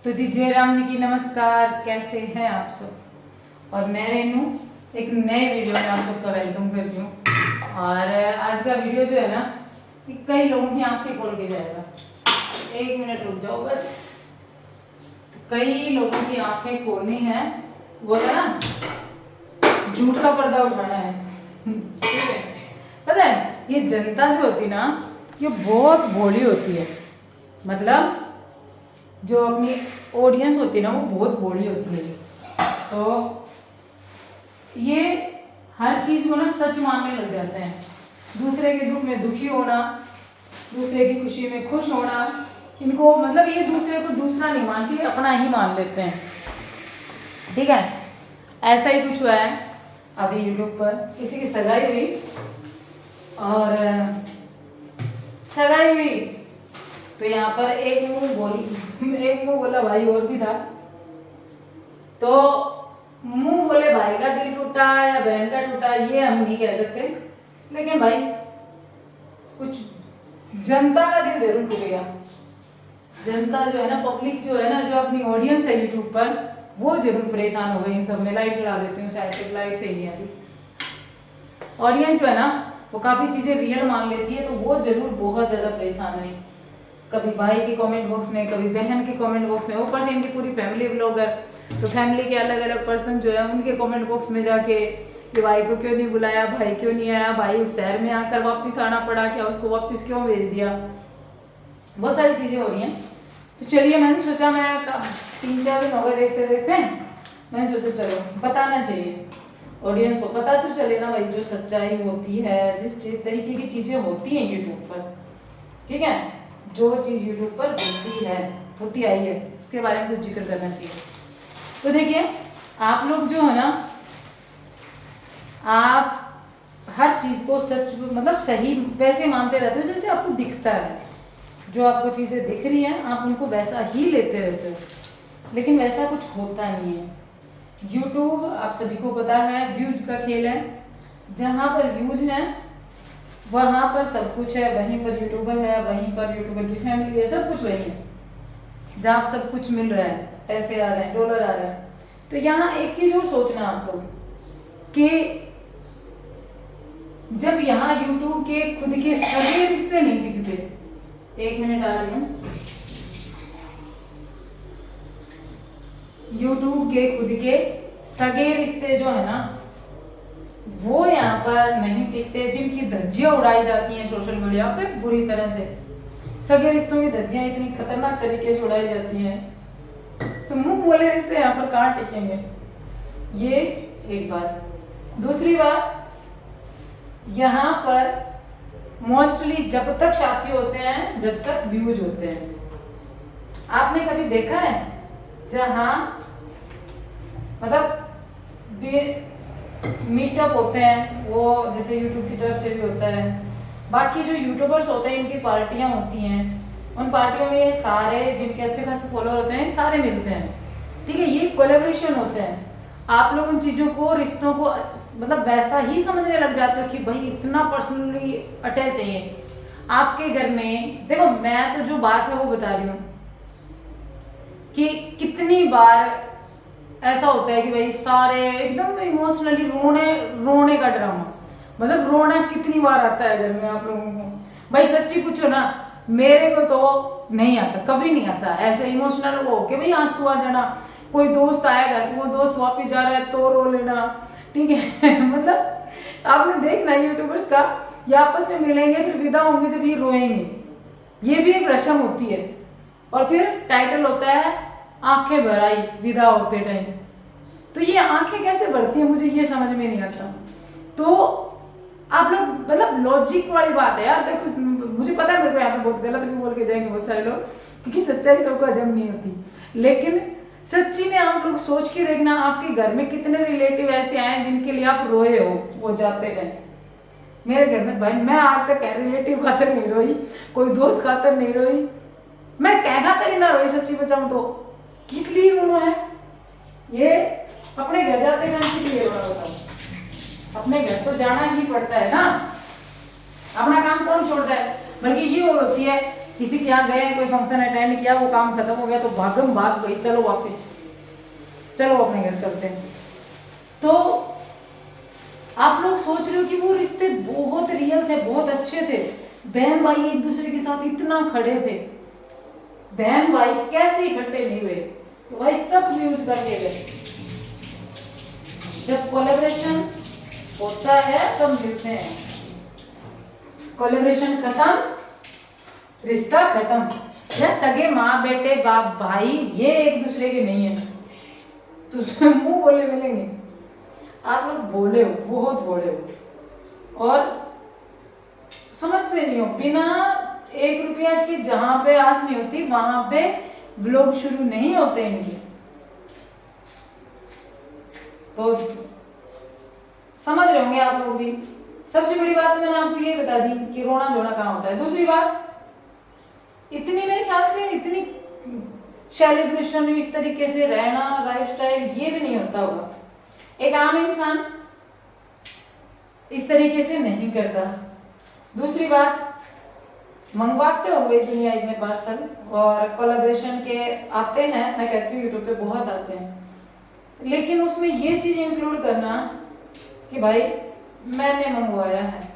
तो जी जय राम जी की नमस्कार। कैसे हैं आप सब? और मैं रेनू एक नए वीडियो में आप सबका वेलकम करती हूँ। और आज का वीडियो जो है ना, कई लोगों की आंखें खोल के जाएगा। एक मिनट रुक जाओ बस। कई लोगों की आंखें खोलनी है, वो है ना, झूठ का पर्दा उठाना है। ठीक है? पता है ये जनता जो होती ना, ये बहुत भोली होती है। मतलब जो अपनी ऑडियंस होती है ना, वो बहुत भोली होती है। तो ये हर चीज को ना सच मानने लग जाते हैं। दूसरे के दुख में दुखी होना, दूसरे की खुशी में खुश होना, इनको मतलब ये दूसरे को दूसरा नहीं मान के अपना ही मान लेते हैं। ठीक है? ऐसा ही कुछ हुआ है अभी यूट्यूब पर। किसी की सगाई हुई और सगाई हुई तो यहाँ पर एक मुंह बोला भाई और भी था। तो मुंह बोले भाई का दिल टूटा या बहन का टूटा, ये हम नहीं कह सकते, लेकिन भाई कुछ जनता का दिल जरूर टूट गया। जनता जो है ना, पब्लिक जो है ना, जो अपनी ऑडियंस है यूट्यूब पर, वो जरूर परेशान हो गई इन सब में। लाइट जला देती हूँ, शायद लाइट से ही नहीं आ रही। ऑडियंस जो है ना, वो काफ़ी चीज़ें रियल मान लेती है, तो वो जरूर बहुत ज़्यादा परेशान हुई। कभी भाई के कमेंट बॉक्स में, कभी बहन के कमेंट बॉक्स में, ऊपर से इनकी पूरी फैमिली ब्लॉगर, तो फैमिली के अलग अलग पर्सन जो है उनके कमेंट बॉक्स में जाके कि भाई को क्यों नहीं बुलाया, भाई क्यों नहीं आया, भाई उस शहर में आकर वापस आना पड़ा क्या, उसको वापस क्यों भेज दिया। बहुत सारी चीज़ें हो रही हैं। तो चलिए, मैंने सोचा, मैं 3-4 दिन हो गए देखते देखते, मैंने सोचा चलो बताना चाहिए ऑडियंस को, पता तो चले ना भाई जो सच्चाई होती है, जिस तरीके की चीज़ें होती हैं यूट्यूब पर। ठीक है? जो चीज़ यूट्यूब पर होती आई है, उसके बारे में कुछ जिक्र करना चाहिए। तो देखिए, आप लोग जो है ना, आप हर चीज़ को सच मतलब सही वैसे मानते रहते हो जैसे आपको दिखता है। जो आपको चीज़ें दिख रही हैं आप उनको वैसा ही लेते रहते हो, लेकिन वैसा कुछ होता नहीं है। यूट्यूब आप सभी को पता है व्यूज का खेल है। जहाँ पर व्यूज हैं वहाँ पर सब कुछ है, वहीं पर यूट्यूबर है, वहीं पर यूट्यूबर की फैमिली है, सब कुछ वही है। जहाँ सब कुछ मिल रहा है, पैसे आ रहे हैं, डॉलर आ रहे हैं। तो यहाँ एक चीज़ और सोचना आप लोग कि जब यहाँ यूट्यूब के खुद के सगे रिश्ते नहीं टिकते, एक मिनट आ रही हूँ, यूट्यूब के खुद के सगे रिश्ते जो है ना, वो यहाँ पर नहीं टिकते, जिनकी धज्जियां उड़ाई जाती हैं सोशल मीडिया पे बुरी तरह से। सगे रिश्तों की धज्जियां इतनी खतरनाक तरीके से उड़ाई जाती हैं, तो मुंह बोले रिश्ते यहाँ पर कहाँ टिकेंगे। ये एक बात। दूसरी बात, यहाँ पर मोस्टली जब तक साथी होते हैं, जब तक व्यूज होते हैं। आपने कभी देखा है जहाँ मतलब मीटअप होते हैं, वो जैसे यूट्यूब की तरफ से भी होता है, बाकी जो यूट्यूबर्स होते हैं इनकी पार्टियां होती हैं, उन पार्टियों में ये सारे जिनके अच्छे खासे फॉलोअर होते हैं सारे मिलते हैं। ठीक है? ये कोलैबोरेशन होते हैं। आप लोग उन चीज़ों को, रिश्तों को मतलब वैसा ही समझने लग जाते हो कि भाई इतना पर्सनली अटैच है ये आपके घर में। देखो, मैं तो जो बात है वो बता रही हूँ कि कितनी बार ऐसा होता है कि भाई सारे एकदम इमोशनली रोने का ड्रामा, मतलब रोना कितनी बार आता है घर में आप लोगों को। भाई सच्ची पूछो ना, मेरे को तो नहीं आता, कभी नहीं आता ऐसे इमोशनल हो के भाई आंसू आ जाना। कोई दोस्त आएगा, वो दोस्त वापिस जा रहा है तो रो लेना। ठीक है? मतलब आपने देखना यूट्यूबर्स का, ये आपस में मिलेंगे फिर विदा होंगे जब ये रोएंगे, ये भी एक रस्म होती है। और फिर टाइटल होता है आंखें भर आई विदा होते टाइम। तो ये आंखें कैसे भरती हैं, मुझे ये समझ में नहीं आता। तो आप लोग मतलब लॉजिक वाली बात है यार। देखो, मुझे पता है मेरे को यहाँ पे बहुत गलत भी बोल के जाएंगे बहुत सारे लोग, क्योंकि सच्चाई सबको हजम नहीं होती, लेकिन सच्ची में आप लोग सोच के देखना, आपके घर में कितने रिलेटिव ऐसे आए जिनके लिए आप रोए हो वो जाते टाइम। मेरे घर में भाई मैं आज तक रिलेटिव खातर नहीं रोई, कोई दोस्त खातर नहीं रोई, मैं कह खातर ही ना रोई। सच्ची बचाऊं तो किस लिए रोना है? ये अपने घर जाते हैं किस लिए रोना होता है? अपने घर तो जाना ही पड़ता है ना, अपना काम कौन छोड़ता है। बल्कि ये होती है किसी के यहाँ गए, कोई फंक्शन अटेंड किया, वो काम खत्म हो गया तो भागम भाग गई, चलो वापस, चलो अपने घर चलते हैं। तो आप लोग सोच रहे हो कि वो रिश्ते बहुत रियल थे, बहुत अच्छे थे, बहन भाई एक दूसरे के साथ इतना खड़े थे, बहन भाई कैसे इकट्ठे नहीं हुए? तो भाई सब यूज करके गए। जब कोलेब्रेशन होता है तब मिलते हैं, कोलेब्रेशन खत्म, रिश्ता खत्म। या सगे माँ बेटे बाप भाई ये एक दूसरे के नहीं है तो मुंह बोले मिलेंगे? आप लोग बोले हो, बहुत बोले हो और समझते नहीं हो। बिना 1 रुपया की जहां पे आस नहीं होती वहां पे व्लॉग शुरू नहीं होते इनके। तो समझ रहे होंगे आप लोग भी। सबसे बड़ी बात तो मैंने आपको ये बता दी कि रोना धोना कहाँ होता है। दूसरी बात, इतनी मेरे ख्याल से इतनी सेलिब्रेशन, इस तरीके से रहना, लाइफस्टाइल, ये भी नहीं होता होगा। एक आम इंसान इस तरीके से नहीं करता। दूसरी बात, मंगवाते हो गए दुनिया इतने पार्सल और कोलैबोरेशन के आते हैं, मैं कहती हूँ यूट्यूब पे बहुत आते हैं, लेकिन उसमें ये चीज इंक्लूड करना कि भाई मैंने मंगवाया है।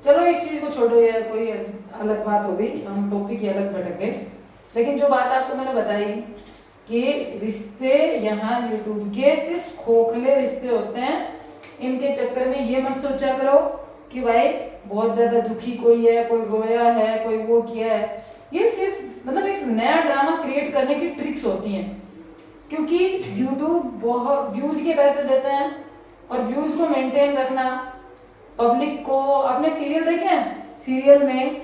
चलो इस चीज को छोड़ो, यार कोई अलग बात हो गई, हम टॉपिक ही अलग भटक गए। लेकिन जो बात आपको मैंने बताई कि रिश्ते यहाँ यूट्यूब के सिर्फ खोखले रिश्ते होते हैं। इनके चक्कर में ये मत सोचा करो कि भाई बहुत ज्यादा दुखी कोई है, कोई रोया है, कोई वो किया है। ये सिर्फ मतलब एक नया ड्रामा क्रिएट करने की ट्रिक्स होती हैं, क्योंकि यूट्यूब बहुत व्यूज के पैसे देते हैं और व्यूज को मेंटेन रखना, पब्लिक को अपने सीरियल देखे हैं, सीरियल में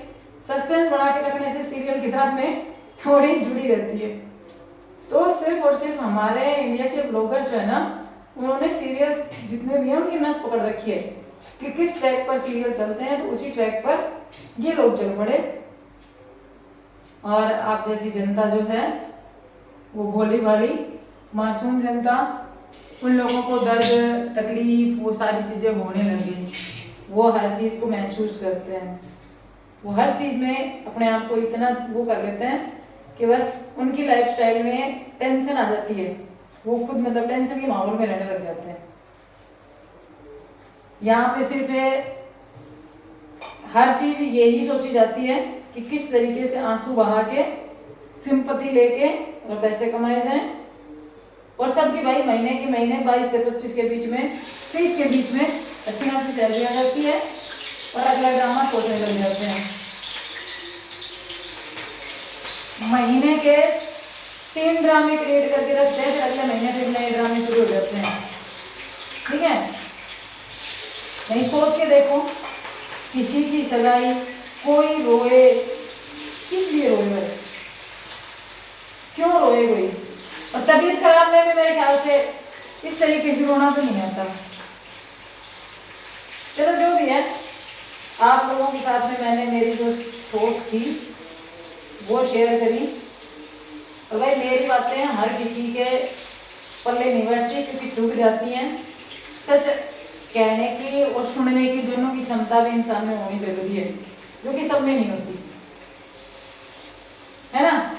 सस्पेंस बढ़ा के रखने से सीरियल के साथ में थोड़ी जुड़ी रहती है। तो सिर्फ और सिर्फ हमारे इंडिया के ब्लॉगर जो है ना, उन्होंने सीरियल जितने भी हैं उनकी नस पकड़ रखी है कि किस ट्रैक पर सीरियल चलते हैं, तो उसी ट्रैक पर ये लोग चल पड़े। और आप जैसी जनता जो है वो भोली भाली मासूम जनता, उन लोगों को दर्द तकलीफ वो सारी चीजें होने लगी, वो हर चीज को महसूस करते हैं, वो हर चीज में अपने आप को इतना वो कर लेते हैं कि बस उनकी लाइफस्टाइल में टेंशन आ जाती है, वो खुद मतलब टेंशन के माहौल में रहने लग जाते हैं। यहाँ पे सिर्फ हर चीज यही सोची जाती है कि किस तरीके से आंसू बहा के सिंपैथी लेके और पैसे कमाए जाएं, और सबकी भाई महीने के महीने 22 से 25 के बीच में, 30 के बीच में अच्छी खासी सैलरी आ जाती है और अगला ड्रामा सोचने लग जाते हैं। महीने के 3 ड्रामे क्रिएट करके रखते हैं, फिर अगले महीने से नए ड्रामे शुरू हो जाते हैं। ठीक है, नहीं सोच के देखो, किसी की सगाई कोई रोए, किस लिए रोए, क्यों रोए कोई? और तबीयत खराब में भी मेरे ख्याल से इस तरीके से रोना तो नहीं आता। चलो जो भी है, आप लोगों के साथ में मैंने मेरी जो सोच थी वो शेयर करी। और भाई मेरी बातें हर किसी के पल्ले नहीं बैठती, क्योंकि चुभ जाती हैं। सच कहने की और सुनने की दोनों की क्षमता भी इंसान में होनी जरूरी है, जो कि सब में नहीं होती है ना।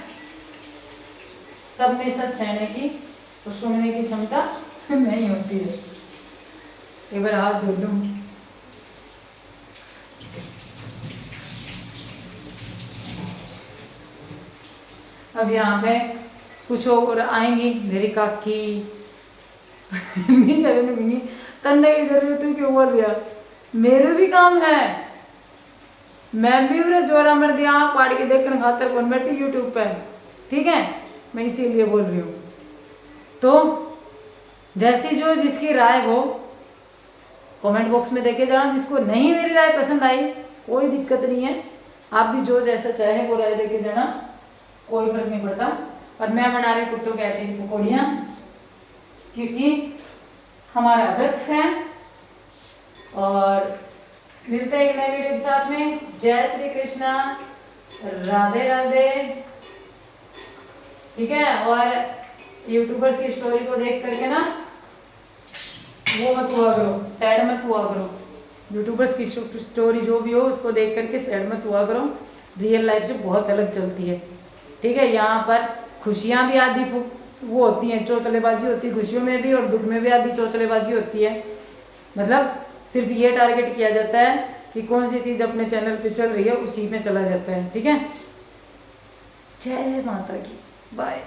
सब में सच सहने की और सुनने की क्षमता नहीं होती है। एक बार हाथ धो लूं। अब यहाँ पे कुछ और आएंगी मेरी काकी नहीं तन्ने की जरूरत तू क्यों बोल दिया, मेरे भी काम है, मैं भी उन्हें जोरा मर दिया आँख पाड़ के देखने खातर कौन बैठी यूट्यूब पे। ठीक है, मैं इसीलिए बोल रही हूँ। तो जैसी जो जिसकी राय हो कमेंट बॉक्स में देके जाना। जिसको नहीं मेरी राय पसंद आई कोई दिक्कत नहीं है, आप भी जो जैसा चाहे वो राय देके जाना, कोई फर्क नहीं पड़ता। और मैं बना रही कुट्टू कहते हैं पकौड़ियाँ, क्योंकि हमारा व्रत है। और मिलते हैं एक नए वीडियो के साथ में। जय श्री कृष्णा, राधे राधे। ठीक है, और यूट्यूबर्स की स्टोरी को देख करके ना वो मत हुआ करो, सैड मत हुआ करो, यूट्यूबर्स की स्टोरी जो भी हो उसको देख करके सैड मत हुआ करो, रियल लाइफ से बहुत अलग चलती है। ठीक है, यहाँ पर खुशियाँ भी आधी वो होती हैं, चौचलेबाजी होती है खुशियों में भी, और दुख में भी आधी चौचलेबाजी होती है। मतलब सिर्फ ये टारगेट किया जाता है कि कौन सी चीज़ अपने चैनल पे चल रही है उसी में चला जाता है। ठीक है, जय माता की, बाय।